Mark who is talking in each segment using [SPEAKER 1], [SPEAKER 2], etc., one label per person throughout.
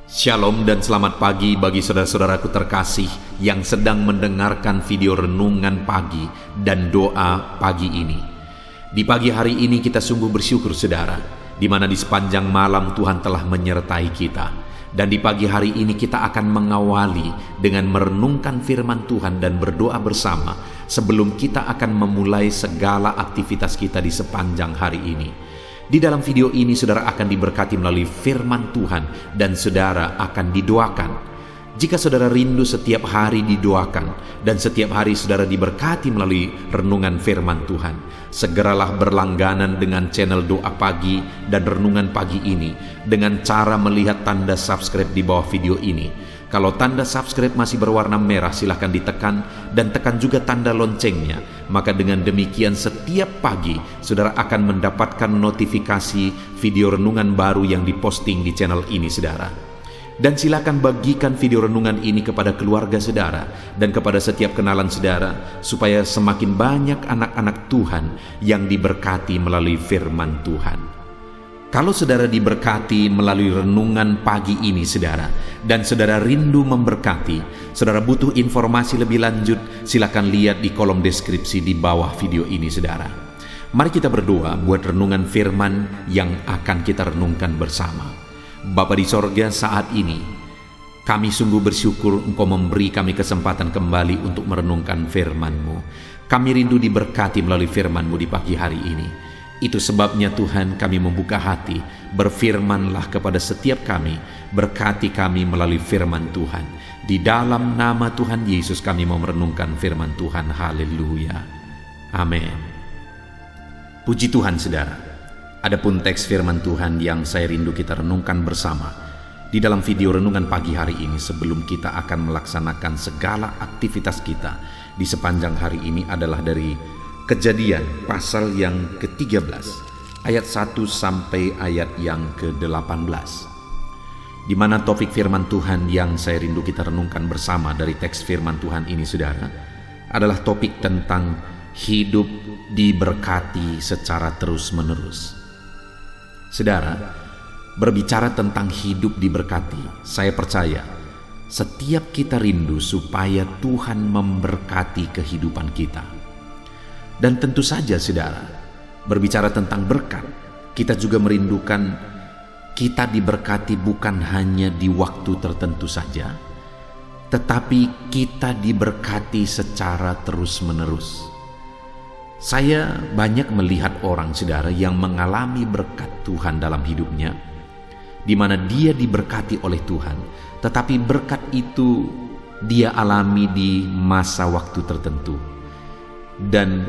[SPEAKER 1] Shalom dan selamat pagi bagi saudara-saudaraku terkasih yang sedang mendengarkan video renungan pagi dan doa pagi ini. Di pagi hari ini kita sungguh bersyukur saudara, di mana di sepanjang malam Tuhan telah menyertai kita. Dan di pagi hari ini kita akan mengawali dengan merenungkan firman Tuhan dan berdoa bersama sebelum kita akan memulai segala aktivitas kita di sepanjang hari ini. Di dalam video ini saudara akan diberkati melalui firman Tuhan dan saudara akan didoakan. Jika saudara rindu setiap hari didoakan dan setiap hari saudara diberkati melalui renungan firman Tuhan, segeralah berlangganan dengan channel doa pagi dan renungan pagi ini dengan cara melihat tanda subscribe di bawah video ini. Kalau tanda subscribe masih berwarna merah, silahkan ditekan dan tekan juga tanda loncengnya. Maka dengan demikian setiap pagi saudara akan mendapatkan notifikasi video renungan baru yang diposting di channel ini saudara. Dan silakan bagikan video renungan ini kepada keluarga saudara dan kepada setiap kenalan saudara supaya semakin banyak anak-anak Tuhan yang diberkati melalui firman Tuhan. Kalau saudara diberkati melalui renungan pagi ini saudara, dan saudara rindu memberkati, saudara butuh informasi lebih lanjut, silakan lihat di kolom deskripsi di bawah video ini saudara. Mari kita berdoa buat renungan firman yang akan kita renungkan bersama. Bapa di sorga, saat ini kami sungguh bersyukur Engkau memberi kami kesempatan kembali untuk merenungkan firman-Mu. Kami rindu diberkati melalui firman-Mu di pagi hari ini. Itu sebabnya Tuhan kami membuka hati, berfirmanlah kepada setiap kami, berkati kami melalui firman Tuhan. Di dalam nama Tuhan Yesus kami mau merenungkan firman Tuhan. Haleluya. Amin. Puji Tuhan saudara. Adapun teks firman Tuhan yang saya rindu kita renungkan bersama di dalam video renungan pagi hari ini sebelum kita akan melaksanakan segala aktivitas kita di sepanjang hari ini adalah dari Kejadian pasal yang ke-13 ayat 1 sampai ayat yang ke-18, di mana topik firman Tuhan yang saya rindu kita renungkan bersama dari teks firman Tuhan ini saudara adalah topik tentang hidup diberkati secara terus-menerus. Saudara, berbicara tentang hidup diberkati, saya percaya setiap kita rindu supaya Tuhan memberkati kehidupan kita. Dan tentu saja saudara, berbicara tentang berkat, kita juga merindukan kita diberkati bukan hanya di waktu tertentu saja, tetapi kita diberkati secara terus-menerus. Saya banyak melihat orang saudara yang mengalami berkat Tuhan dalam hidupnya, di mana dia diberkati oleh Tuhan, tetapi berkat itu dia alami di masa waktu tertentu. Dan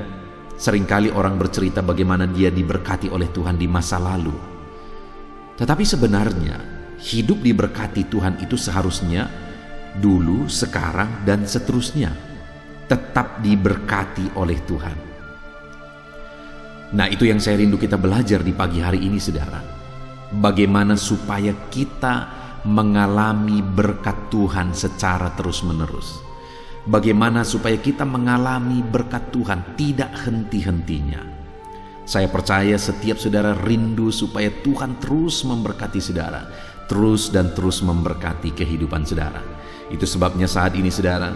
[SPEAKER 1] seringkali orang bercerita bagaimana dia diberkati oleh Tuhan di masa lalu. Tetapi sebenarnya hidup diberkati Tuhan itu seharusnya dulu, sekarang, dan seterusnya tetap diberkati oleh Tuhan. Nah, itu yang saya rindu kita belajar di pagi hari ini saudara. Bagaimana supaya kita mengalami berkat Tuhan secara terus-menerus. Bagaimana supaya kita mengalami berkat Tuhan tidak henti-hentinya. Saya percaya setiap saudara rindu supaya Tuhan terus memberkati saudara, terus dan terus memberkati kehidupan saudara. Itu sebabnya saat ini saudara,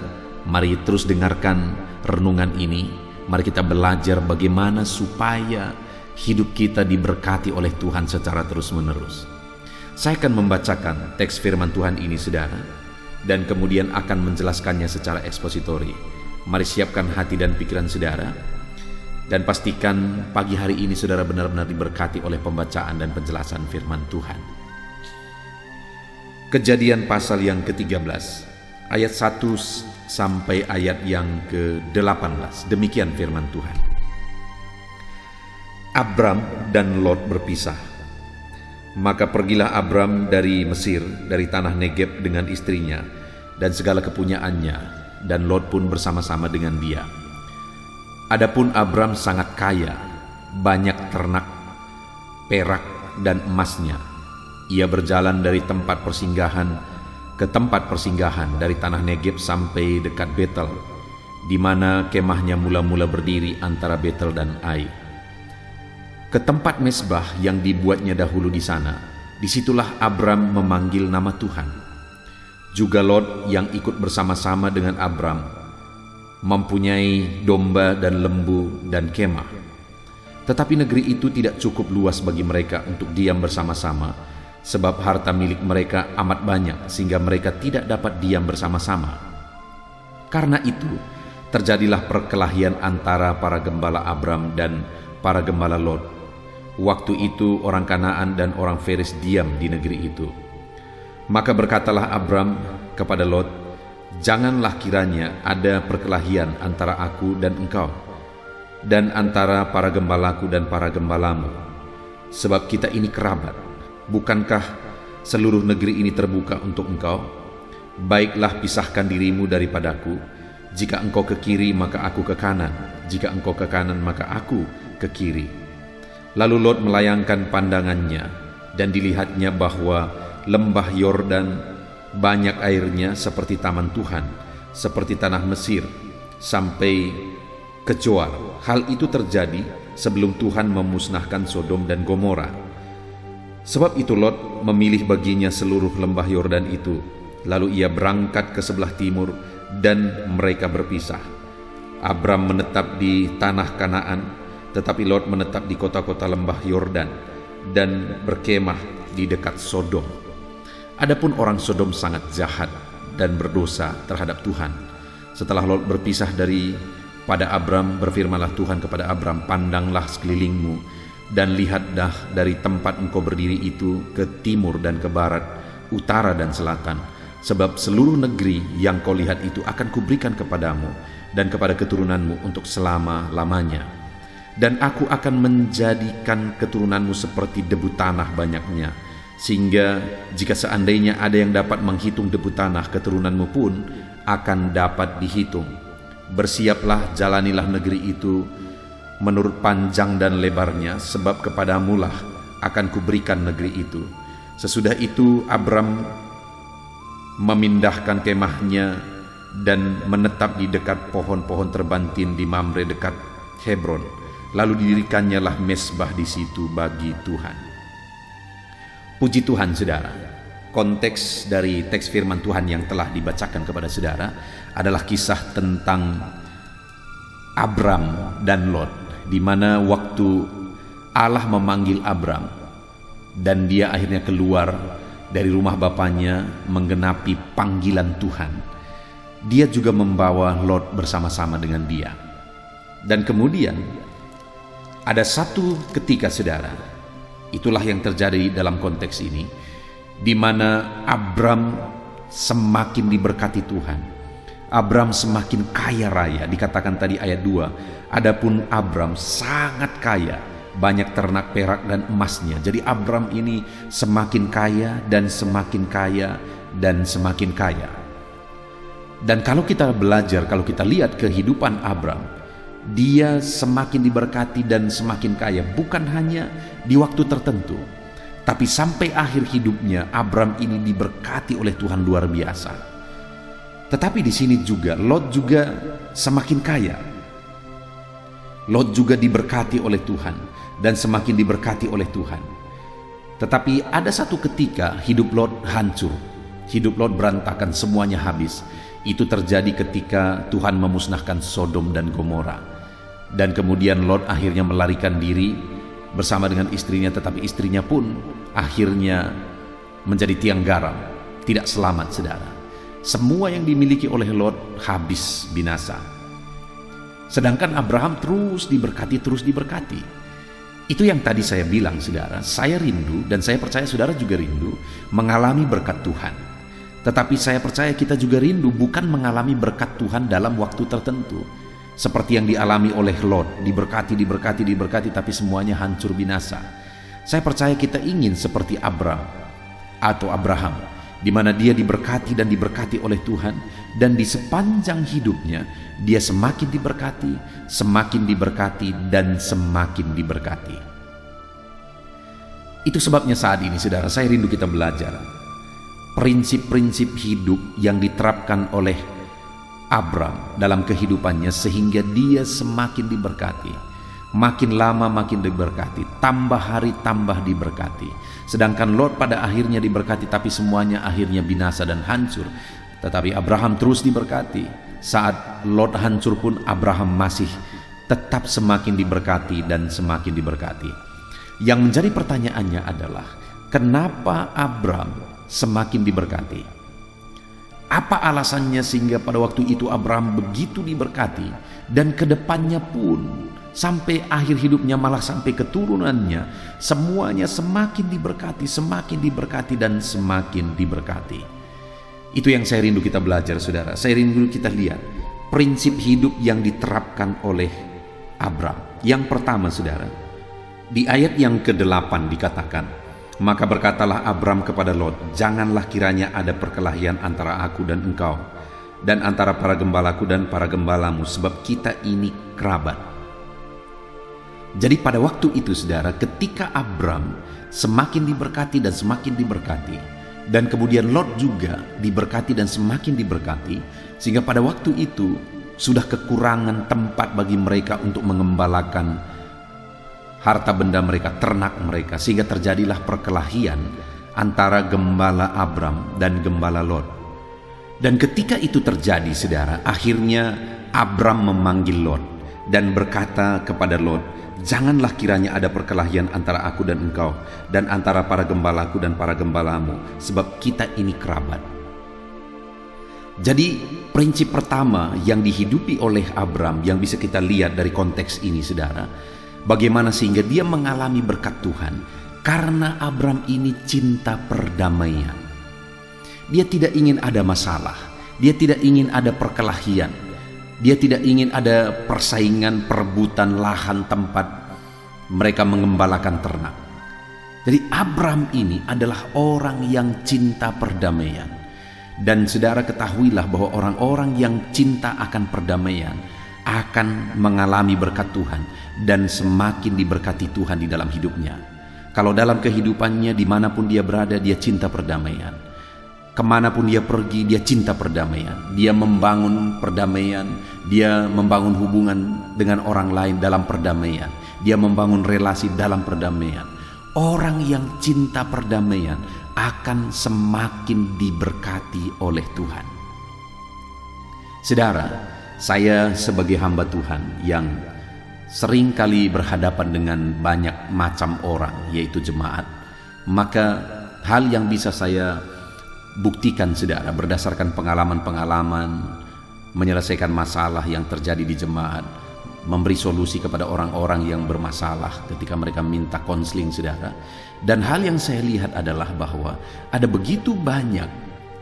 [SPEAKER 1] mari terus dengarkan renungan ini. Mari kita belajar bagaimana supaya hidup kita diberkati oleh Tuhan secara terus-menerus. Saya akan membacakan teks firman Tuhan ini saudara, dan kemudian akan menjelaskannya secara ekspositori. Mari siapkan hati dan pikiran saudara, dan pastikan pagi hari ini saudara benar-benar diberkati oleh pembacaan dan penjelasan firman Tuhan. Kejadian pasal yang ke-13 ayat 1 sampai ayat yang ke-18. Demikian firman Tuhan. Abram dan Lot berpisah. Maka pergilah Abram dari Mesir, dari tanah Negeb dengan istrinya dan segala kepunyaannya, dan Lot pun bersama-sama dengan dia. Adapun Abram sangat kaya, banyak ternak, perak dan emasnya. Ia berjalan dari tempat persinggahan ke tempat persinggahan dari tanah Negeb sampai dekat Betel, di mana kemahnya mula-mula berdiri antara Betel dan Ai. Ke tempat mesbah yang dibuatnya dahulu di sana, Disitulah Abram memanggil nama Tuhan. Juga Lot yang ikut bersama-sama dengan Abram mempunyai domba dan lembu dan kemah. Tetapi negeri itu tidak cukup luas bagi mereka untuk diam bersama-sama, sebab harta milik mereka amat banyak sehingga mereka tidak dapat diam bersama-sama. Karena itu, terjadilah perkelahian antara para gembala Abram dan para gembala Lot. Waktu itu orang Kanaan dan orang Feris diam di negeri itu. Maka berkatalah Abram kepada Lot, "Janganlah kiranya ada perkelahian antara aku dan engkau, dan antara para gembalaku dan para gembalamu, sebab kita ini kerabat. Bukankah seluruh negeri ini terbuka untuk engkau? Baiklah, pisahkan dirimu daripadaku. Jika engkau ke kiri, maka aku ke kanan. Jika engkau ke kanan, maka aku ke kiri." Lalu Lot melayangkan pandangannya, dan dilihatnya bahwa lembah Yordan banyak airnya seperti taman Tuhan, seperti tanah Mesir, sampai ke Zoar. Hal itu terjadi sebelum Tuhan memusnahkan Sodom dan Gomora. Sebab itu Lot memilih baginya seluruh lembah Yordan itu. Lalu ia berangkat ke sebelah timur, dan mereka berpisah. Abram menetap di tanah Kanaan, tetapi Lot menetap di kota-kota lembah Yordan dan berkemah di dekat Sodom. Adapun orang Sodom sangat jahat dan berdosa terhadap Tuhan. Setelah Lot berpisah pada Abram, berfirmanlah Tuhan kepada Abram, "Pandanglah sekelilingmu dan lihatlah dari tempat engkau berdiri itu ke timur dan ke barat, utara dan selatan. Sebab seluruh negeri yang kau lihat itu akan kuberikan kepadamu dan kepada keturunanmu untuk selama-lamanya. Dan aku akan menjadikan keturunanmu seperti debu tanah banyaknya, sehingga jika seandainya ada yang dapat menghitung debu tanah, keturunanmu pun akan dapat dihitung. Bersiaplah, jalanilah negeri itu menurut panjang dan lebarnya, sebab kepadamulah akan kuberikan negeri itu." Sesudah itu Abram memindahkan kemahnya dan menetap di dekat pohon-pohon terbantin di Mamre dekat Hebron. Lalu didirikannya lah mesbah di situ bagi Tuhan. Puji Tuhan, saudara. Konteks dari teks firman Tuhan yang telah dibacakan kepada saudara adalah kisah tentang Abram dan Lot, di mana waktu Allah memanggil Abram dan dia akhirnya keluar dari rumah bapaknya menggenapi panggilan Tuhan, dia juga membawa Lot bersama-sama dengan dia. Dan kemudian ada satu ketika, saudara, itulah yang terjadi dalam konteks ini, di mana Abram semakin diberkati Tuhan. Abram semakin kaya raya, dikatakan tadi ayat 2. Adapun Abram sangat kaya, banyak ternak perak dan emasnya. Jadi Abram ini semakin kaya dan semakin kaya dan semakin kaya. Dan kalau kita belajar, kalau kita lihat kehidupan Abram, dia semakin diberkati dan semakin kaya, bukan hanya di waktu tertentu, tapi sampai akhir hidupnya Abram ini diberkati oleh Tuhan luar biasa. Tetapi di sini juga Lot juga semakin kaya. Lot juga diberkati oleh Tuhan dan semakin diberkati oleh Tuhan. Tetapi ada satu ketika hidup Lot hancur, hidup Lot berantakan, semuanya habis. Itu terjadi ketika Tuhan memusnahkan Sodom dan Gomora. Dan kemudian Lot akhirnya melarikan diri bersama dengan istrinya, tetapi istrinya pun akhirnya menjadi tiang garam, tidak selamat, saudara. Semua yang dimiliki oleh Lot habis binasa. Sedangkan Abraham terus diberkati, terus diberkati. Itu yang tadi saya bilang, saudara. Saya rindu, dan saya percaya saudara juga rindu mengalami berkat Tuhan. Tetapi saya percaya kita juga rindu bukan mengalami berkat Tuhan dalam waktu tertentu, seperti yang dialami oleh Lot, diberkati, tapi semuanya hancur binasa. Saya percaya kita ingin seperti Abram atau Abraham, di mana dia diberkati dan diberkati oleh Tuhan, dan di sepanjang hidupnya dia semakin diberkati, dan semakin diberkati. Itu sebabnya saat ini, saudara, saya rindu kita belajar prinsip-prinsip hidup yang diterapkan oleh Abram dalam kehidupannya sehingga dia semakin diberkati. Makin lama makin diberkati, tambah hari tambah diberkati. Sedangkan Lot pada akhirnya diberkati, tapi semuanya akhirnya binasa dan hancur. Tetapi Abraham terus diberkati. Saat Lot hancur pun Abraham masih tetap semakin diberkati dan semakin diberkati. Yang menjadi pertanyaannya adalah, kenapa Abraham semakin diberkati? Apa alasannya sehingga pada waktu itu Abraham begitu diberkati, dan kedepannya pun sampai akhir hidupnya, malah sampai keturunannya, semuanya semakin diberkati dan semakin diberkati. Itu yang saya rindu kita belajar, saudara. Saya rindu kita lihat prinsip hidup yang diterapkan oleh Abraham. Yang pertama, saudara, di ayat yang ke-8 dikatakan, maka berkatalah Abraham kepada Lot, janganlah kiranya ada perkelahian antara aku dan engkau, dan antara para gembalaku dan para gembalamu, sebab kita ini kerabat. Jadi pada waktu itu, saudara, ketika Abraham semakin diberkati dan semakin diberkati, dan kemudian Lot juga diberkati dan semakin diberkati, sehingga pada waktu itu sudah kekurangan tempat bagi mereka untuk mengembalakan harta benda mereka, ternak mereka, sehingga terjadilah perkelahian antara gembala Abraham dan gembala Lot. Dan ketika itu terjadi, saudara, akhirnya Abraham memanggil Lot dan berkata kepada Lot, janganlah kiranya ada perkelahian antara aku dan engkau, dan antara para gembalaku dan para gembalamu, sebab kita ini kerabat. Jadi prinsip pertama yang dihidupi oleh Abraham yang bisa kita lihat dari konteks ini, saudara, bagaimana sehingga dia mengalami berkat Tuhan, karena Abraham ini cinta perdamaian. Dia tidak ingin ada masalah, dia tidak ingin ada perkelahian, dia tidak ingin ada persaingan, perebutan lahan tempat mereka mengembalakan ternak. Jadi Abraham ini adalah orang yang cinta perdamaian. Dan saudara ketahuilah bahwa orang-orang yang cinta akan perdamaian akan mengalami berkat Tuhan dan semakin diberkati Tuhan di dalam hidupnya. Kalau dalam kehidupannya, dimanapun dia berada, dia cinta perdamaian. Kemanapun dia pergi, dia cinta perdamaian. Dia membangun perdamaian, dia membangun hubungan dengan orang lain dalam perdamaian, dia membangun relasi dalam perdamaian. Orang yang cinta perdamaian akan semakin diberkati oleh Tuhan. Saudara, saya sebagai hamba Tuhan yang sering kali berhadapan dengan banyak macam orang, yaitu jemaat, maka hal yang bisa saya buktikan, saudara, berdasarkan pengalaman-pengalaman menyelesaikan masalah yang terjadi di jemaat, memberi solusi kepada orang-orang yang bermasalah ketika mereka minta konseling, saudara. Dan hal yang saya lihat adalah bahwa ada begitu banyak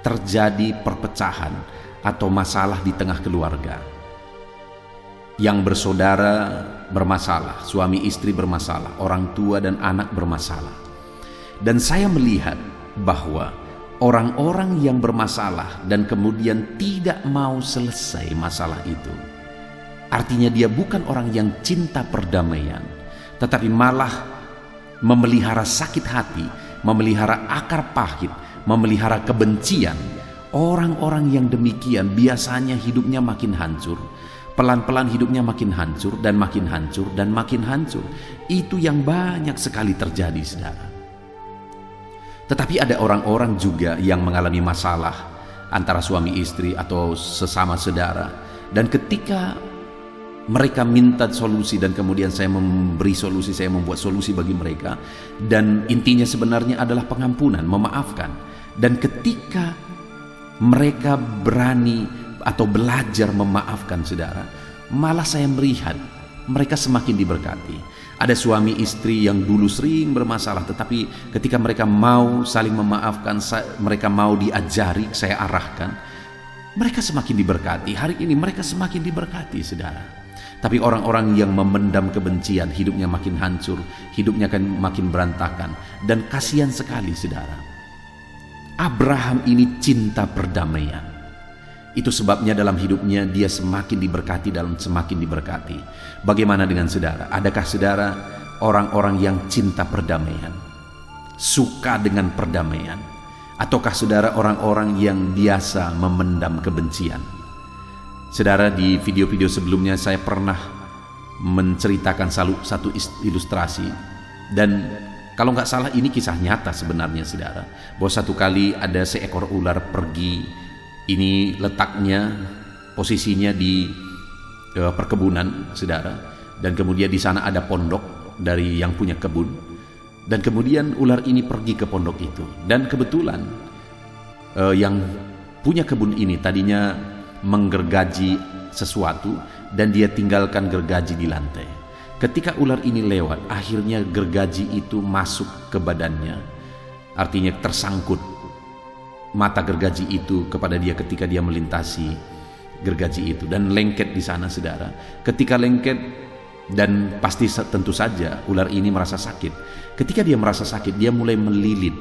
[SPEAKER 1] terjadi perpecahan atau masalah di tengah keluarga. Yang bersaudara bermasalah, suami istri bermasalah, orang tua dan anak bermasalah. Dan saya melihat bahwa orang-orang yang bermasalah dan kemudian tidak mau selesai masalah itu, artinya dia bukan orang yang cinta perdamaian, tetapi malah memelihara sakit hati, memelihara akar pahit, memelihara kebencian. Orang-orang yang demikian biasanya hidupnya makin hancur. Pelan-pelan hidupnya makin hancur dan makin hancur dan makin hancur. Itu yang banyak sekali terjadi, saudara. Tetapi ada orang-orang juga yang mengalami masalah antara suami istri atau sesama saudara, dan ketika mereka minta solusi dan kemudian saya memberi solusi, saya membuat solusi bagi mereka, dan intinya sebenarnya adalah pengampunan, memaafkan. Dan ketika mereka berani atau belajar memaafkan, saudara, malah saya melihat mereka semakin diberkati. Ada suami istri yang dulu sering bermasalah, tetapi ketika mereka mau saling memaafkan, mereka mau diajari, saya arahkan, mereka semakin diberkati. Hari ini mereka semakin diberkati, saudara. Tapi orang-orang yang memendam kebencian, hidupnya makin hancur, hidupnya akan makin berantakan. Dan kasihan sekali, saudara. Abraham ini cinta perdamaian. Itu sebabnya dalam hidupnya dia semakin diberkati dan semakin diberkati. Bagaimana dengan saudara? Adakah saudara orang-orang yang cinta perdamaian, suka dengan perdamaian? Ataukah saudara orang-orang yang biasa memendam kebencian? Saudara, di video-video sebelumnya saya pernah menceritakan satu ilustrasi, dan kalau nggak salah ini kisah nyata sebenarnya saudara, bahwa satu kali ada seekor ular pergi. Ini letaknya, posisinya di perkebunan saudara, dan kemudian di sana ada pondok dari yang punya kebun, dan kemudian ular ini pergi ke pondok itu, dan kebetulan yang punya kebun ini tadinya menggergaji sesuatu dan dia tinggalkan gergaji di lantai. Ketika ular ini lewat, akhirnya gergaji itu masuk ke badannya, artinya tersangkut mata gergaji itu kepada dia ketika dia melintasi gergaji itu, dan lengket di sana saudara. Ketika lengket, dan pasti tentu saja ular ini merasa sakit. Ketika dia merasa sakit, dia mulai melilit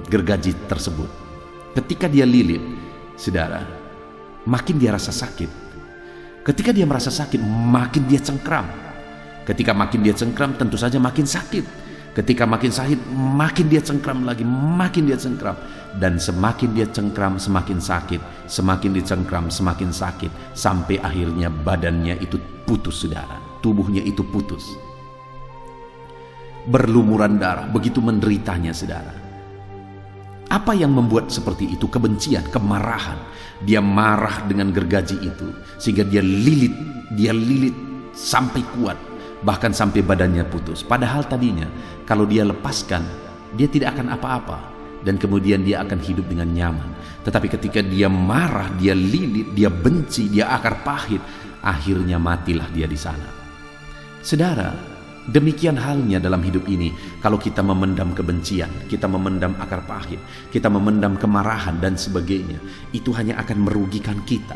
[SPEAKER 1] gergaji tersebut. Ketika dia lilit saudara, makin dia rasa sakit. Ketika dia merasa sakit, makin dia cengkram. Ketika makin dia cengkram, tentu saja makin sakit. Ketika makin sakit, makin dia cengkram lagi, makin dia cengkram. Dan semakin dia cengkram, semakin sakit. Semakin dicengkram, semakin sakit. Sampai akhirnya badannya itu putus saudara. Tubuhnya itu putus. Berlumuran darah, begitu menderitanya saudara. Apa yang membuat seperti itu? Kebencian, kemarahan. Dia marah dengan gergaji itu, sehingga dia lilit sampai kuat, bahkan sampai badannya putus. Padahal tadinya kalau dia lepaskan, dia tidak akan apa-apa, dan kemudian dia akan hidup dengan nyaman. Tetapi ketika dia marah, dia lilit, dia benci, dia akar pahit, akhirnya matilah dia di sana. Saudara, demikian halnya dalam hidup ini. Kalau kita memendam kebencian, kita memendam akar pahit, kita memendam kemarahan dan sebagainya, itu hanya akan merugikan kita.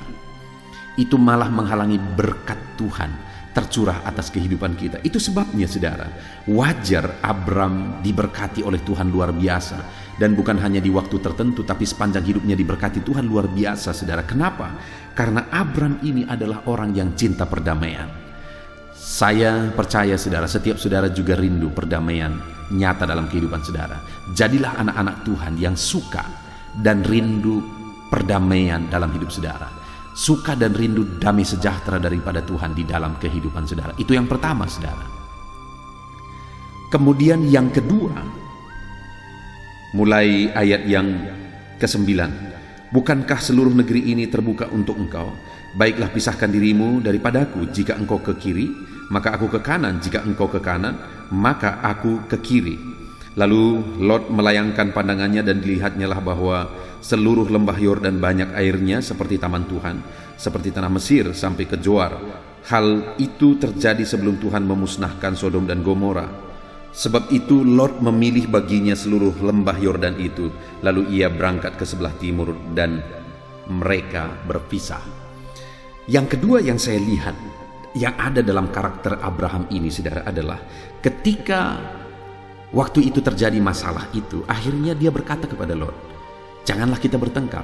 [SPEAKER 1] Itu malah menghalangi berkat Tuhan tercurah atas kehidupan kita. Itu sebabnya saudara, wajar Abram diberkati oleh Tuhan luar biasa, dan bukan hanya di waktu tertentu, tapi sepanjang hidupnya diberkati Tuhan luar biasa saudara. Kenapa? Karena Abram ini adalah orang yang cinta perdamaian. Saya percaya saudara, setiap saudara juga rindu perdamaian nyata dalam kehidupan saudara. Jadilah anak-anak Tuhan yang suka dan rindu perdamaian dalam hidup saudara. Suka dan rindu damai sejahtera daripada Tuhan di dalam kehidupan saudara. Itu yang pertama saudara. Kemudian yang kedua, mulai ayat yang ke-9. Bukankah seluruh negeri ini terbuka untuk engkau? Baiklah, pisahkan dirimu daripadaku. Jika engkau ke kiri, maka aku ke kanan. Jika engkau ke kanan, maka aku ke kiri. Lalu Lot melayangkan pandangannya, dan dilihatnyalah bahwa seluruh lembah Yordan banyak airnya seperti taman Tuhan, seperti tanah Mesir sampai ke Zoar. Hal itu terjadi sebelum Tuhan memusnahkan Sodom dan Gomora. Sebab itu Lot memilih baginya seluruh lembah Yordan itu. Lalu ia berangkat ke sebelah timur, dan mereka berpisah. Yang kedua yang saya lihat, yang ada dalam karakter Abraham ini saudara, adalah ketika waktu itu terjadi masalah itu, akhirnya dia berkata kepada Lot, janganlah kita bertengkar.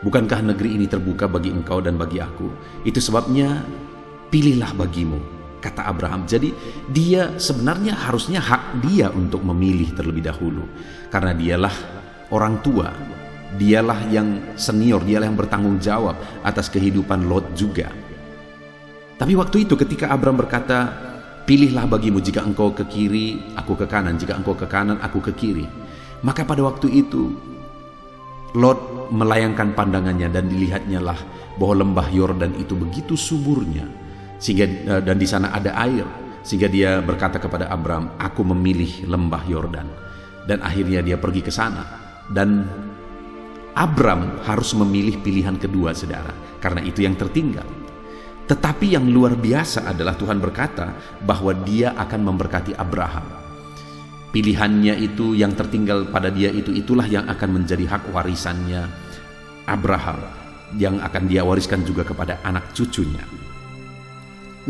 [SPEAKER 1] Bukankah negeri ini terbuka bagi engkau dan bagi aku? Itu sebabnya pilihlah bagimu, kata Abraham. Jadi dia sebenarnya harusnya hak dia untuk memilih terlebih dahulu, karena dialah orang tua, dialah yang senior, dialah yang bertanggung jawab atas kehidupan Lot juga. Tapi waktu itu ketika Abraham berkata, pilihlah bagimu, jika engkau ke kiri, aku ke kanan, jika engkau ke kanan, aku ke kiri. Maka pada waktu itu Lot melayangkan pandangannya, dan dilihatnyalah bahwa lembah Yordan itu begitu suburnya, sehingga dan di sana ada air, sehingga dia berkata kepada Abraham, aku memilih lembah Yordan. Dan akhirnya dia pergi ke sana, dan Abram harus memilih pilihan kedua saudara, karena itu yang tertinggal. Tetapi yang luar biasa adalah Tuhan berkata bahwa dia akan memberkati Abraham. Pilihannya itu yang tertinggal pada dia itu, itulah yang akan menjadi hak warisannya Abraham, yang akan dia wariskan juga kepada anak cucunya.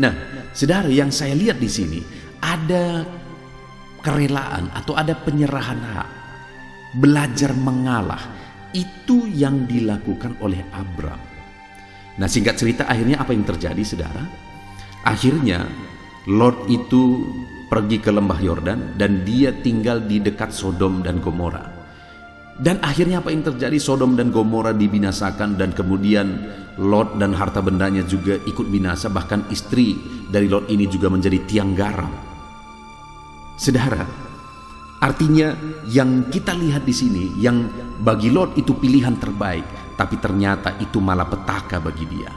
[SPEAKER 1] Nah, saudara, yang saya lihat di sini ada kerelaan atau ada penyerahan hak, belajar mengalah. Itu yang dilakukan oleh Abram. Nah, singkat cerita, akhirnya apa yang terjadi saudara? Akhirnya Lot itu pergi ke lembah Yordan, dan dia tinggal di dekat Sodom dan Gomora. Dan akhirnya apa yang terjadi? Sodom dan Gomora dibinasakan, dan kemudian Lot dan harta bendanya juga ikut binasa. Bahkan istri dari Lot ini juga menjadi tiang garam. Saudara, artinya yang kita lihat di sini, yang bagi Lot itu pilihan terbaik, tapi ternyata itu malah petaka bagi dia.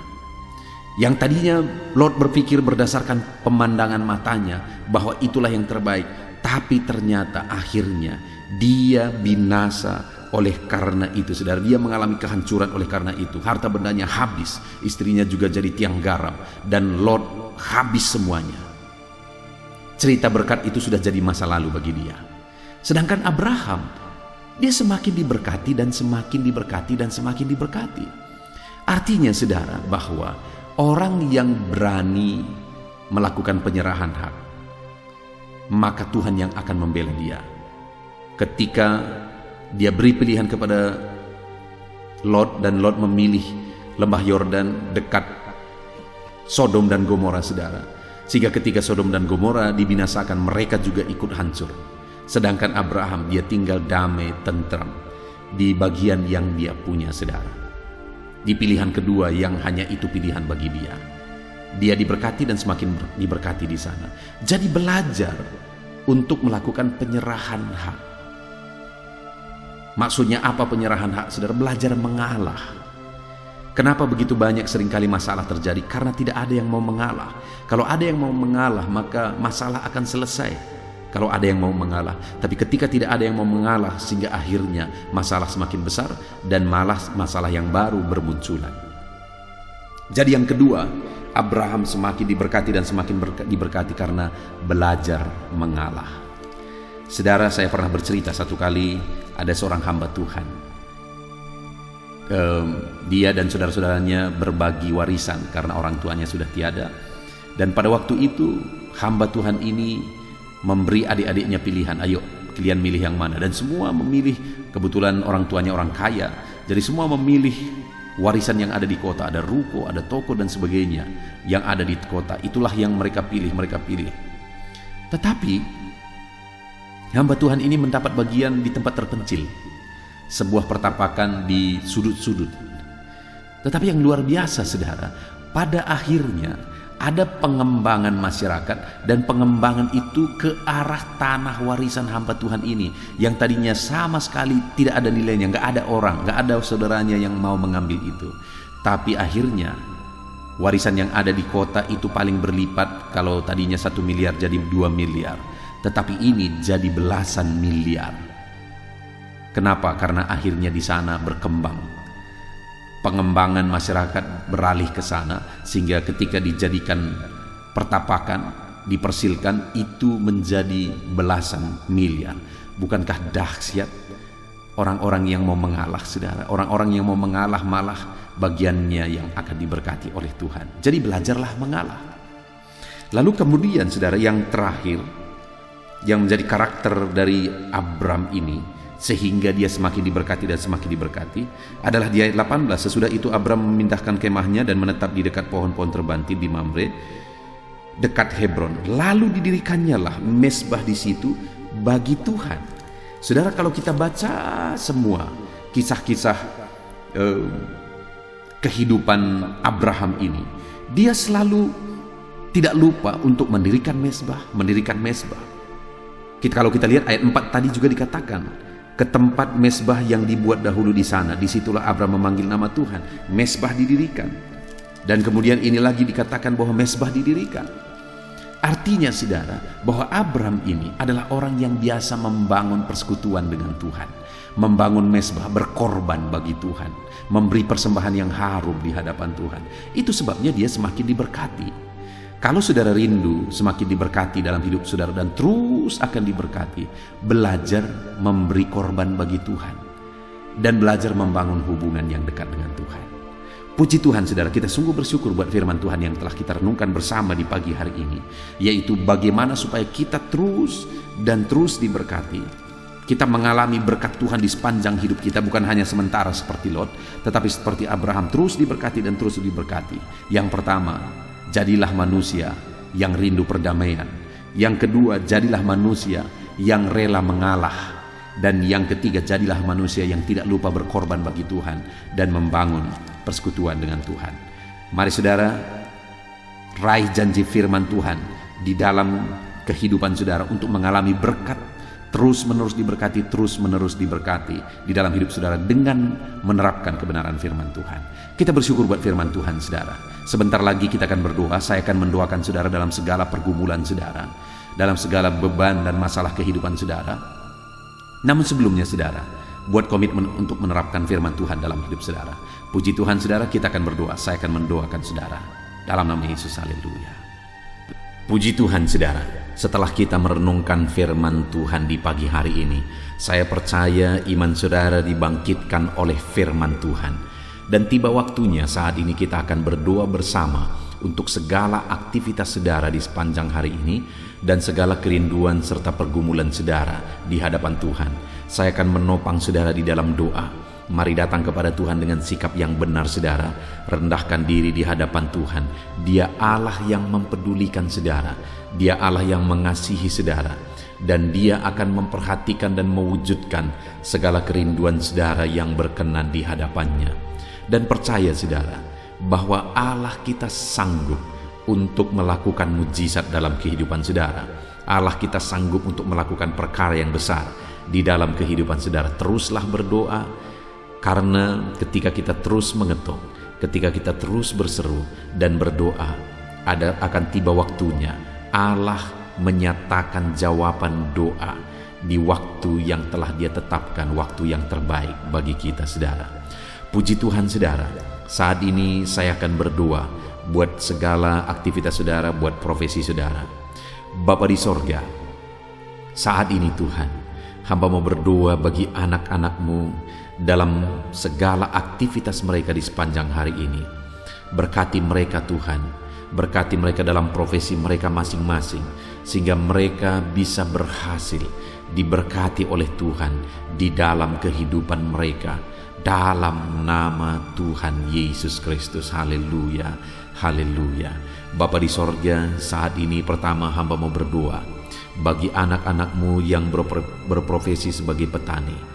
[SPEAKER 1] Yang tadinya Lot berpikir berdasarkan pemandangan matanya bahwa itulah yang terbaik, tapi ternyata akhirnya dia binasa oleh karena itu. Saudara, dia mengalami kehancuran oleh karena itu. Harta bendanya habis, istrinya juga jadi tiang garam, dan Lot habis semuanya. Cerita berkat itu sudah jadi masa lalu bagi dia. Sedangkan Abraham, dia semakin diberkati dan semakin diberkati dan semakin diberkati. Artinya saudara, bahwa orang yang berani melakukan penyerahan hak, maka Tuhan yang akan membela dia. Ketika dia beri pilihan kepada Lot, dan Lot memilih lembah Yordan dekat Sodom dan Gomora, saudara, sehingga ketika Sodom dan Gomora dibinasakan, mereka juga ikut hancur. Sedangkan Abraham, dia tinggal damai, tentram di bagian yang dia punya, saudara, di pilihan kedua yang hanya itu pilihan bagi dia. Dia diberkati dan semakin diberkati di sana. Jadi belajar untuk melakukan penyerahan hak. Maksudnya apa penyerahan hak, saudara? Belajar mengalah. Kenapa begitu banyak seringkali masalah terjadi? Karena tidak ada yang mau mengalah. Kalau ada yang mau mengalah, maka masalah akan selesai. Kalau ada yang mau mengalah. Tapi ketika tidak ada yang mau mengalah, sehingga akhirnya masalah semakin besar, dan malah masalah yang baru bermunculan. Jadi yang kedua, Abraham semakin diberkati dan semakin diberkati karena belajar mengalah. Saudara, saya pernah bercerita satu kali, ada seorang hamba Tuhan. Dia dan saudara-saudaranya berbagi warisan karena orang tuanya sudah tiada. Dan pada waktu itu hamba Tuhan ini memberi adik-adiknya pilihan, ayo kalian milih yang mana. Dan semua memilih, kebetulan orang tuanya orang kaya, jadi semua memilih warisan yang ada di kota. Ada ruko, ada toko dan sebagainya yang ada di kota. Itulah yang mereka pilih. Tetapi hamba Tuhan ini mendapat bagian di tempat terpencil, sebuah pertapakan di sudut-sudut. Tetapi yang luar biasa, saudara, pada akhirnya ada pengembangan masyarakat, dan pengembangan itu ke arah tanah warisan hamba Tuhan ini, yang tadinya sama sekali tidak ada nilainya, nggak ada orang, nggak ada saudaranya yang mau mengambil itu. Tapi akhirnya warisan yang ada di kota itu paling berlipat. Kalau tadinya 1 miliar jadi 2 miliar, tetapi ini jadi belasan miliar. Kenapa? Karena akhirnya di sana berkembang. Pengembangan masyarakat beralih ke sana, sehingga ketika dijadikan pertapakan, dipersilkan, itu menjadi belasan miliar. Bukankah dahsyat? Orang-orang yang mau mengalah, saudara, orang-orang yang mau mengalah malah bagiannya yang akan diberkati oleh Tuhan. Jadi belajarlah mengalah. Lalu kemudian, saudara, yang terakhir, yang menjadi karakter dari Abram ini, sehingga dia semakin diberkati dan semakin diberkati, adalah di ayat 18. Sesudah itu Abram memindahkan kemahnya dan menetap di dekat pohon-pohon terbantin di Mamre, dekat Hebron. Lalu didirikannya lah mezbah di situ bagi Tuhan. Saudara, kalau kita baca semua kisah-kisah kehidupan Abraham ini, dia selalu tidak lupa untuk mendirikan mezbah. Kalau kita lihat ayat 4 tadi juga dikatakan, ke tempat mezbah yang dibuat dahulu di sana, disitulah Abram memanggil nama Tuhan. Mezbah didirikan. Dan kemudian ini lagi dikatakan bahwa mezbah didirikan. Artinya, saudara, bahwa Abram ini adalah orang yang biasa membangun persekutuan dengan Tuhan, membangun mezbah, berkorban bagi Tuhan, memberi persembahan yang harum di hadapan Tuhan. Itu sebabnya dia semakin diberkati. Kalau saudara rindu semakin diberkati dalam hidup saudara dan terus akan diberkati, belajar memberi korban bagi Tuhan dan belajar membangun hubungan yang dekat dengan Tuhan. Puji Tuhan, saudara, kita sungguh bersyukur buat firman Tuhan yang telah kita renungkan bersama di pagi hari ini, yaitu bagaimana supaya kita terus diberkati. Kita mengalami berkat Tuhan di sepanjang hidup kita, bukan hanya sementara seperti Lot, tetapi seperti Abraham, terus diberkati dan terus diberkati. Yang pertama, jadilah manusia yang rindu perdamaian. Yang kedua, jadilah manusia yang rela mengalah Dan yang ketiga, jadilah manusia yang tidak lupa berkorban bagi Tuhan dan membangun persekutuan dengan Tuhan. Mari saudara, raih janji firman Tuhan di dalam kehidupan saudara untuk mengalami berkat, terus menerus diberkati di dalam hidup saudara dengan menerapkan kebenaran firman Tuhan. Kita bersyukur buat firman Tuhan saudara. Sebentar lagi kita akan berdoa. Saya akan mendoakan saudara dalam segala pergumulan saudara, dalam segala beban dan masalah kehidupan saudara. Namun sebelumnya saudara, buat komitmen untuk menerapkan firman Tuhan dalam hidup saudara. Puji Tuhan saudara, kita akan berdoa. Saya akan mendoakan saudara dalam nama Yesus. Haleluya. Puji Tuhan saudara, setelah kita merenungkan firman Tuhan di pagi hari ini, saya percaya iman saudara dibangkitkan oleh firman Tuhan. Dan tiba waktunya saat ini kita akan berdoa bersama untuk segala aktivitas saudara di sepanjang hari ini dan segala kerinduan serta pergumulan saudara di hadapan Tuhan. Saya akan menopang saudara di dalam doa. Mari datang kepada Tuhan dengan sikap yang benar saudara. Rendahkan diri di hadapan Tuhan. Dia Allah yang mempedulikan saudara. Dia Allah yang mengasihi saudara. Dan Dia akan memperhatikan dan mewujudkan segala kerinduan saudara yang berkenan di hadapannya. Dan percaya saudara, bahwa Allah kita sanggup untuk melakukan mujizat dalam kehidupan saudara. Allah kita sanggup untuk melakukan perkara yang besar di dalam kehidupan saudara. Teruslah berdoa. Karena ketika kita terus mengetuk, ketika kita terus berseru dan berdoa, akan tiba waktunya Allah menyatakan jawaban doa di waktu yang telah Dia tetapkan, waktu yang terbaik bagi kita saudara. Puji Tuhan saudara, saat ini saya akan berdoa buat segala aktivitas saudara, buat profesi saudara. Bapa di sorga, saat ini Tuhan, hamba mau berdoa bagi anak-anak-Mu dalam segala aktivitas mereka di sepanjang hari ini. Berkati mereka Tuhan, berkati mereka dalam profesi mereka masing-masing, sehingga mereka bisa berhasil diberkati oleh Tuhan di dalam kehidupan mereka, dalam nama Tuhan Yesus Kristus. Haleluya, haleluya. Bapa di sorga, saat ini pertama hamba mau berdoa bagi anak-anak-Mu yang berprofesi sebagai petani.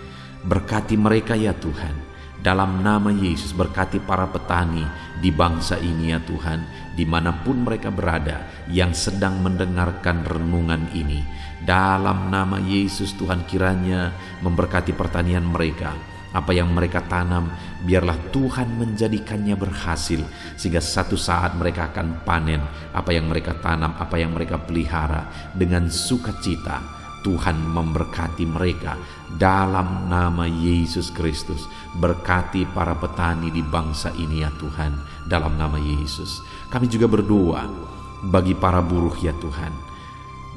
[SPEAKER 1] Berkati mereka ya Tuhan, dalam nama Yesus. Berkati para petani di bangsa ini ya Tuhan, dimanapun mereka berada yang sedang mendengarkan renungan ini. Dalam nama Yesus Tuhan, kiranya memberkati pertanian mereka. Apa yang mereka tanam, biarlah Tuhan menjadikannya berhasil, sehingga satu saat mereka akan panen apa yang mereka tanam, apa yang mereka pelihara dengan sukacita. Tuhan memberkati mereka dalam nama Yesus Kristus. Berkati para petani di bangsa ini ya Tuhan, dalam nama Yesus. Kami juga berdoa bagi para buruh ya Tuhan,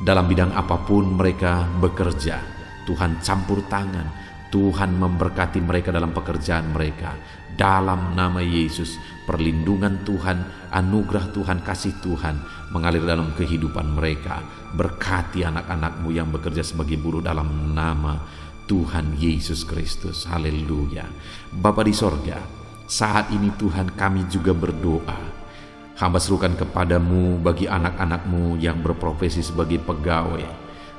[SPEAKER 1] dalam bidang apapun mereka bekerja. Tuhan campur tangan, Tuhan memberkati mereka dalam pekerjaan mereka. Dalam nama Yesus, perlindungan Tuhan, anugerah Tuhan, kasih Tuhan mengalir dalam kehidupan mereka. Berkati anak-anak-Mu yang bekerja sebagai buruh dalam nama Tuhan Yesus Kristus. Haleluya. Bapa di sorga, saat ini Tuhan kami juga berdoa. Hamba serukan kepadamu bagi anak-anak-Mu yang berprofesi sebagai pegawai,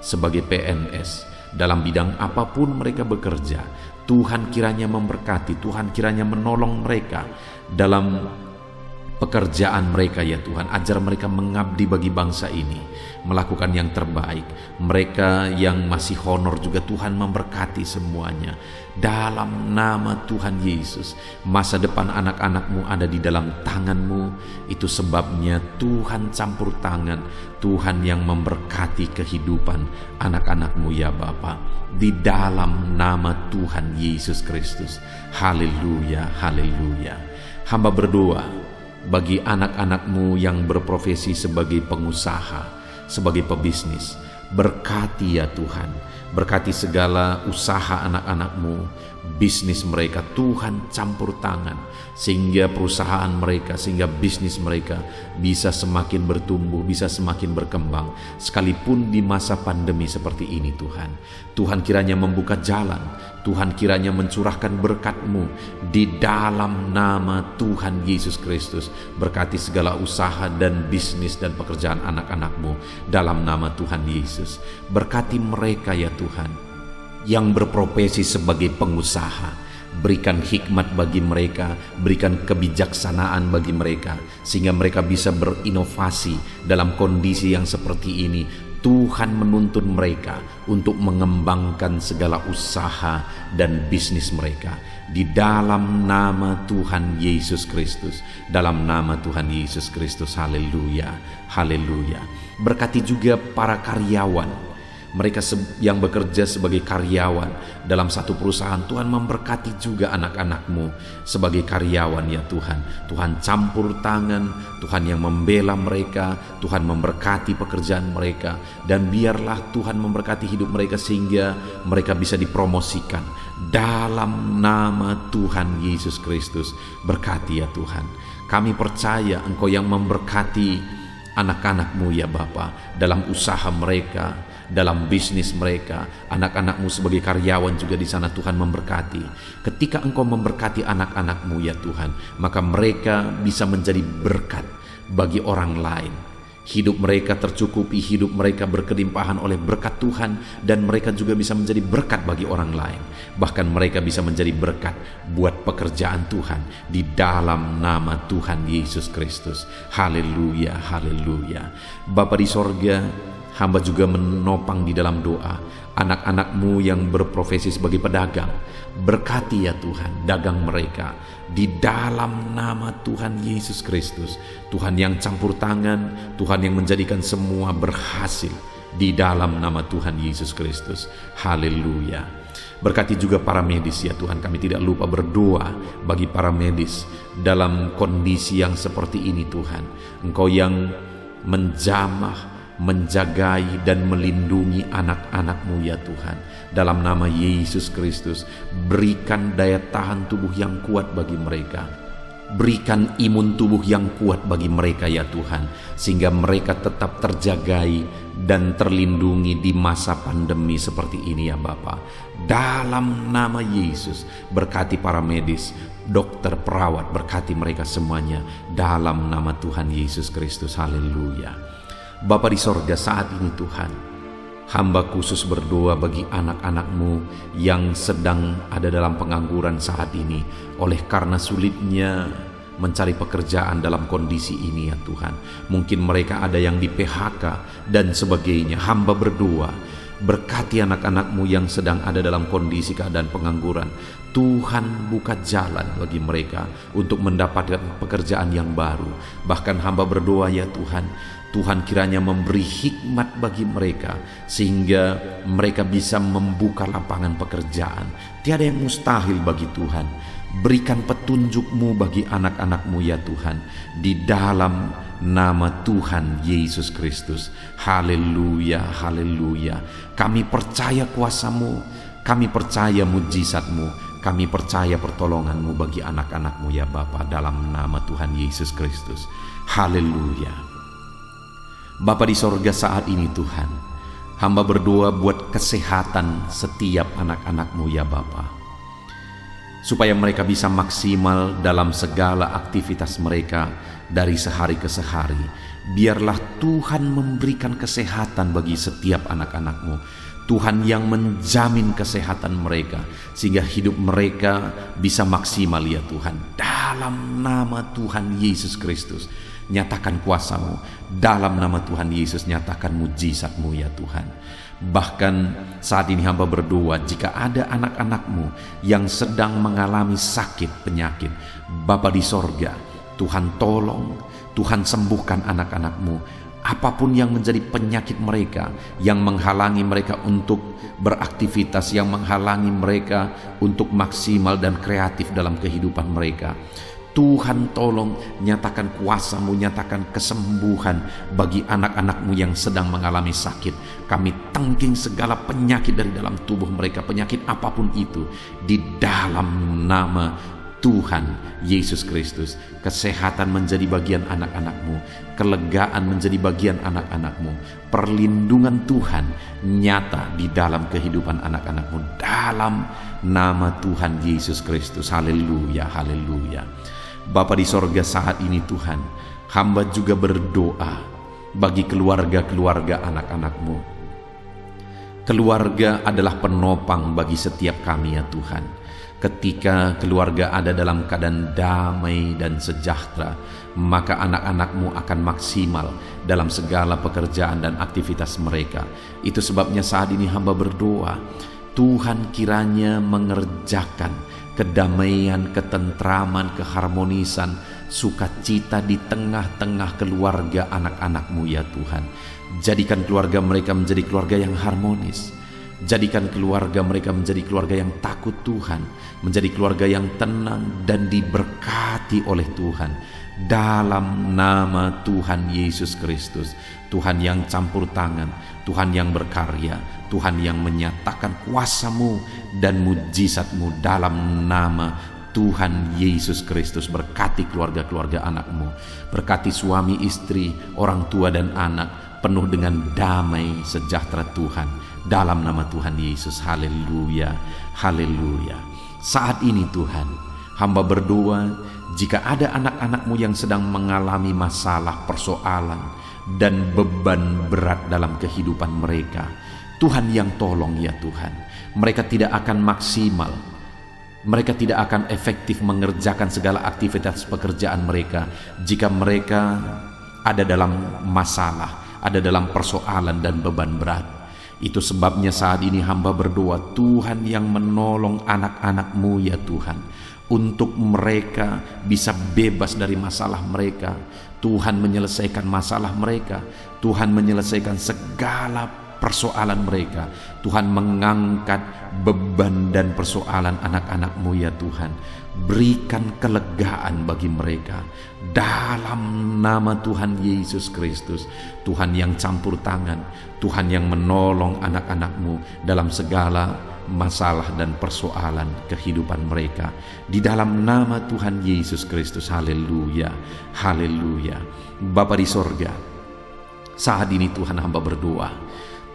[SPEAKER 1] sebagai PNS, dalam bidang apapun mereka bekerja. Tuhan kiranya memberkati, Tuhan kiranya menolong mereka dalam pekerjaan mereka ya Tuhan. Ajar mereka mengabdi bagi bangsa ini, melakukan yang terbaik. Mereka yang masih honor juga Tuhan memberkati semuanya. Dalam nama Tuhan Yesus, masa depan anak-anak-Mu ada di dalam tangan-Mu. Itu sebabnya Tuhan campur tangan, Tuhan yang memberkati kehidupan anak-anak-Mu ya Bapa. Di dalam nama Tuhan Yesus Kristus. Haleluya, haleluya. Hamba berdoa bagi anak-anak-Mu yang berprofesi sebagai pengusaha, sebagai pebisnis. Berkati ya Tuhan, berkati segala usaha anak-anak-Mu, bisnis mereka. Tuhan campur tangan sehingga perusahaan mereka, sehingga bisnis mereka bisa semakin bertumbuh, bisa semakin berkembang, sekalipun di masa pandemi seperti ini Tuhan. Tuhan kiranya membuka jalan, Tuhan kiranya mencurahkan berkat-Mu di dalam nama Tuhan Yesus Kristus. Berkati segala usaha dan bisnis dan pekerjaan anak-anak-Mu dalam nama Tuhan Yesus. Berkati mereka ya Tuhan, yang berprofesi sebagai pengusaha. Berikan hikmat bagi mereka, berikan kebijaksanaan bagi mereka, sehingga mereka bisa berinovasi dalam kondisi yang seperti ini. Tuhan menuntun mereka untuk mengembangkan segala usaha dan bisnis mereka. Di dalam nama Tuhan Yesus Kristus, dalam nama Tuhan Yesus Kristus, haleluya, haleluya. Berkati juga para karyawan, mereka yang bekerja sebagai karyawan dalam satu perusahaan. Tuhan memberkati juga anak-anak-Mu sebagai karyawan ya Tuhan. Tuhan campur tangan, Tuhan yang membela mereka, Tuhan memberkati pekerjaan mereka, dan biarlah Tuhan memberkati hidup mereka sehingga mereka bisa dipromosikan dalam nama Tuhan Yesus Kristus. Berkati ya Tuhan. Kami percaya Engkau yang memberkati anak-anak-Mu ya Bapa, dalam usaha mereka, dalam bisnis mereka. Anak-anak-Mu sebagai karyawan juga di sana Tuhan memberkati. Ketika Engkau memberkati anak-anak-Mu ya Tuhan, maka mereka bisa menjadi berkat bagi orang lain. Hidup mereka tercukupi, hidup mereka berkelimpahan oleh berkat Tuhan, dan mereka juga bisa menjadi berkat bagi orang lain. Bahkan mereka bisa menjadi berkat buat pekerjaan Tuhan di dalam nama Tuhan Yesus Kristus. Haleluya, haleluya. Bapa di sorga, hamba juga menopang di dalam doa anak-anak-Mu yang berprofesi sebagai pedagang. Berkati ya Tuhan dagang mereka di dalam nama Tuhan Yesus Kristus. Tuhan yang campur tangan, Tuhan yang menjadikan semua berhasil di dalam nama Tuhan Yesus Kristus. Haleluya. Berkati juga para medis ya Tuhan. Kami tidak lupa berdoa bagi para medis dalam kondisi yang seperti ini Tuhan. Engkau yang menjamah, menjagai dan melindungi anak-anak-Mu ya Tuhan. Dalam nama Yesus Kristus, berikan daya tahan tubuh yang kuat bagi mereka. Berikan imun tubuh yang kuat bagi mereka ya Tuhan, sehingga mereka tetap terjagai dan terlindungi di masa pandemi seperti ini ya Bapa. Dalam nama Yesus, berkati para medis, dokter, perawat, berkati mereka semuanya dalam nama Tuhan Yesus Kristus. Haleluya. Bapa di sorga, saat ini Tuhan, hamba khusus berdoa bagi anak-anak-Mu yang sedang ada dalam pengangguran saat ini, oleh karena sulitnya mencari pekerjaan dalam kondisi ini ya Tuhan. Mungkin mereka ada yang di PHK dan sebagainya. Hamba berdoa, berkati anak-anak-Mu yang sedang ada dalam kondisi keadaan pengangguran. Tuhan buka jalan bagi mereka untuk mendapatkan pekerjaan yang baru. Bahkan hamba berdoa ya Tuhan, Tuhan kiranya memberi hikmat bagi mereka sehingga mereka bisa membuka lapangan pekerjaan. Tiada yang mustahil bagi Tuhan. Berikan petunjuk-Mu bagi anak-anak-Mu ya Tuhan, di dalam nama Tuhan Yesus Kristus. Haleluya, haleluya. Kami percaya kuasa-Mu, kami percaya mujizat-Mu, kami percaya pertolongan-Mu bagi anak-anak-Mu ya Bapa, dalam nama Tuhan Yesus Kristus. Haleluya. Bapa di sorga, saat ini Tuhan, hamba berdoa buat kesehatan setiap anak-anak-Mu ya Bapa, supaya mereka bisa maksimal dalam segala aktivitas mereka dari sehari ke sehari. Biarlah Tuhan memberikan kesehatan bagi setiap anak-anak-Mu. Tuhan yang menjamin kesehatan mereka sehingga hidup mereka bisa maksimal ya Tuhan. Dalam nama Tuhan Yesus Kristus, nyatakan kuasa-Mu. Dalam nama Tuhan Yesus, nyatakan mujizat-Mu ya Tuhan. Bahkan saat ini hamba berdoa, jika ada anak-anak-Mu yang sedang mengalami sakit penyakit, Bapa di sorga, Tuhan tolong, Tuhan sembuhkan anak-anak-Mu. Apapun yang menjadi penyakit mereka, yang menghalangi mereka untuk beraktivitas, yang menghalangi mereka untuk maksimal dan kreatif dalam kehidupan mereka, Tuhan tolong, nyatakan kuasa-Mu, nyatakan kesembuhan bagi anak-anak-Mu yang sedang mengalami sakit. Kami tangking segala penyakit dari dalam tubuh mereka, penyakit apapun itu, di dalam nama Tuhan Yesus Kristus. Kesehatan menjadi bagian anak-anak-Mu, kelegaan menjadi bagian anak-anak-Mu, perlindungan Tuhan nyata di dalam kehidupan anak-anak-Mu, dalam nama Tuhan Yesus Kristus. Haleluya, haleluya. Bapa di sorga, saat ini Tuhan, hamba juga berdoa bagi keluarga-keluarga anak-anak-Mu. Keluarga adalah penopang bagi setiap kami ya Tuhan. Ketika keluarga ada dalam keadaan damai dan sejahtera, maka anak-anak-Mu akan maksimal dalam segala pekerjaan dan aktivitas mereka. Itu sebabnya saat ini hamba berdoa, Tuhan kiranya mengerjakan kedamaian, ketentraman, keharmonisan, sukacita di tengah-tengah keluarga anak-anak-Mu ya Tuhan. Jadikan keluarga mereka menjadi keluarga yang harmonis. Jadikan keluarga mereka menjadi keluarga yang takut Tuhan, menjadi keluarga yang tenang dan diberkati oleh Tuhan. Dalam nama Tuhan Yesus Kristus, Tuhan yang campur tangan, Tuhan yang berkarya, Tuhan yang menyatakan kuasa-Mu dan mujizat-Mu dalam nama Tuhan Yesus Kristus. Berkati keluarga-keluarga anak-Mu, berkati suami istri, orang tua dan anak, penuh dengan damai sejahtera Tuhan dalam nama Tuhan Yesus. Haleluya, haleluya. Saat ini Tuhan, hamba berdoa, jika ada anak-anak-Mu yang sedang mengalami masalah, persoalan dan beban berat dalam kehidupan mereka, Tuhan yang tolong ya Tuhan. Mereka tidak akan maksimal, mereka tidak akan efektif mengerjakan segala aktivitas pekerjaan mereka jika mereka ada dalam masalah, ada dalam persoalan dan beban berat. Itu sebabnya saat ini hamba berdoa, Tuhan yang menolong anak-anak-Mu ya Tuhan, untuk mereka bisa bebas dari masalah mereka. Tuhan menyelesaikan masalah mereka, Tuhan menyelesaikan segala persoalan mereka. Tuhan mengangkat beban dan persoalan anak-anak-Mu ya Tuhan. Berikan kelegaan bagi mereka dalam nama Tuhan Yesus Kristus. Tuhan yang campur tangan, Tuhan yang menolong anak-anak-Mu dalam segala masalah dan persoalan kehidupan mereka, di dalam nama Tuhan Yesus Kristus. Haleluya, haleluya. Bapa di sorga, saat ini Tuhan hamba berdoa,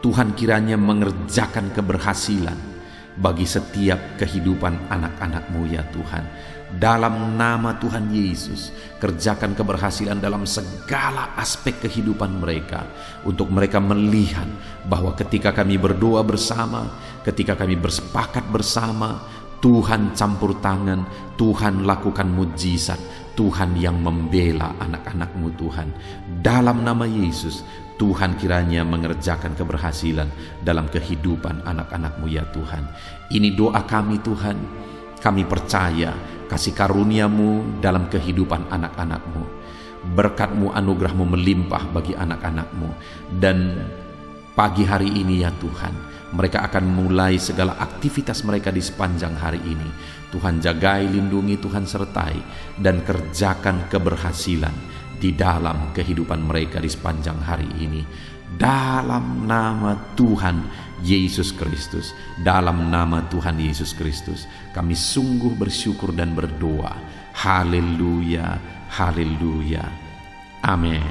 [SPEAKER 1] Tuhan kiranya mengerjakan keberhasilan bagi setiap kehidupan anak-anak-Mu ya Tuhan. Dalam nama Tuhan Yesus, kerjakan keberhasilan dalam segala aspek kehidupan mereka, untuk mereka melihat bahwa ketika kami berdoa bersama, ketika kami bersepakat bersama, Tuhan campur tangan, Tuhan lakukan mujizat, Tuhan yang membela anak-anak-Mu Tuhan. Dalam nama Yesus, Tuhan kiranya mengerjakan keberhasilan dalam kehidupan anak-anak-Mu ya Tuhan. Ini doa kami Tuhan. Kami percaya kasih karunia-Mu dalam kehidupan anak-anak-Mu. Berkat-Mu, anugerah-Mu melimpah bagi anak-anak-Mu. Dan pagi hari ini ya Tuhan, mereka akan mulai segala aktivitas mereka di sepanjang hari ini. Tuhan jagai, lindungi, Tuhan sertai, dan kerjakan keberhasilan di dalam kehidupan mereka di sepanjang hari ini. Dalam nama Tuhan Yesus Kristus, dalam nama Tuhan Yesus Kristus, kami sungguh bersyukur dan berdoa. Haleluya, haleluya, amin.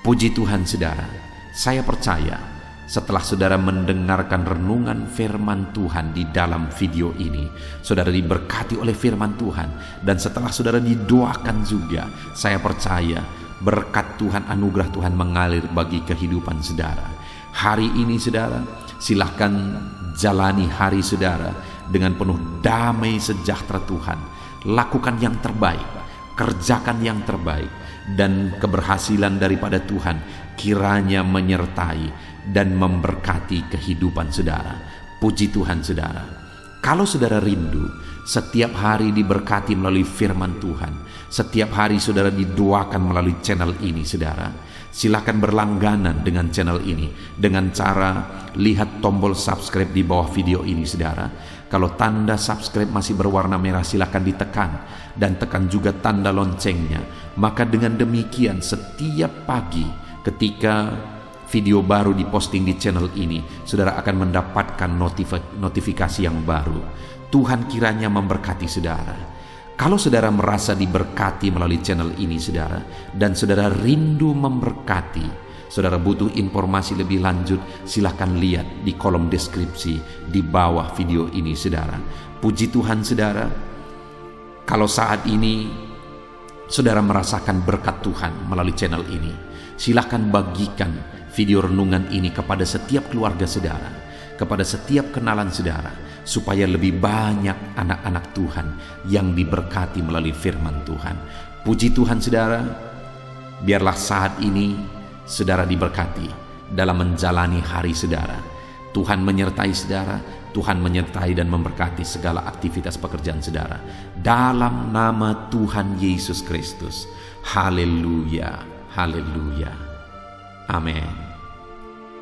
[SPEAKER 1] Puji Tuhan saudara, saya percaya setelah saudara mendengarkan renungan firman Tuhan di dalam video ini, saudara diberkati oleh firman Tuhan. Dan setelah saudara didoakan juga, saya percaya berkat Tuhan, anugerah Tuhan mengalir bagi kehidupan saudara. Hari ini saudara, silahkan jalani hari saudara dengan penuh damai sejahtera Tuhan. Lakukan yang terbaik, kerjakan yang terbaik, dan keberhasilan daripada Tuhan kiranya menyertai dan memberkati kehidupan saudara. Puji Tuhan saudara. Kalau saudara rindu setiap hari diberkati melalui firman Tuhan, setiap hari saudara didoakan melalui channel ini saudara, silakan berlangganan dengan channel ini dengan cara lihat tombol subscribe di bawah video ini saudara. Kalau tanda subscribe masih berwarna merah, silakan ditekan, dan tekan juga tanda loncengnya. Maka dengan demikian setiap pagi ketika video baru diposting di channel ini, saudara akan mendapatkan notifikasi yang baru. Tuhan kiranya memberkati saudara. Kalau saudara merasa diberkati melalui channel ini saudara, dan saudara rindu memberkati, saudara butuh informasi lebih lanjut, silahkan lihat di kolom deskripsi di bawah video ini saudara. Puji Tuhan saudara. Kalau saat ini saudara merasakan berkat Tuhan melalui channel ini, silahkan bagikan video renungan ini kepada setiap keluarga saudara. kepada setiap kenalan saudara, supaya lebih banyak anak-anak Tuhan yang diberkati melalui firman Tuhan. Puji Tuhan saudara, biarlah saat ini saudara diberkati dalam menjalani hari saudara. Tuhan menyertai saudara, Tuhan menyertai dan memberkati segala aktivitas pekerjaan saudara. Dalam nama Tuhan Yesus Kristus. Haleluya, haleluya. Amin.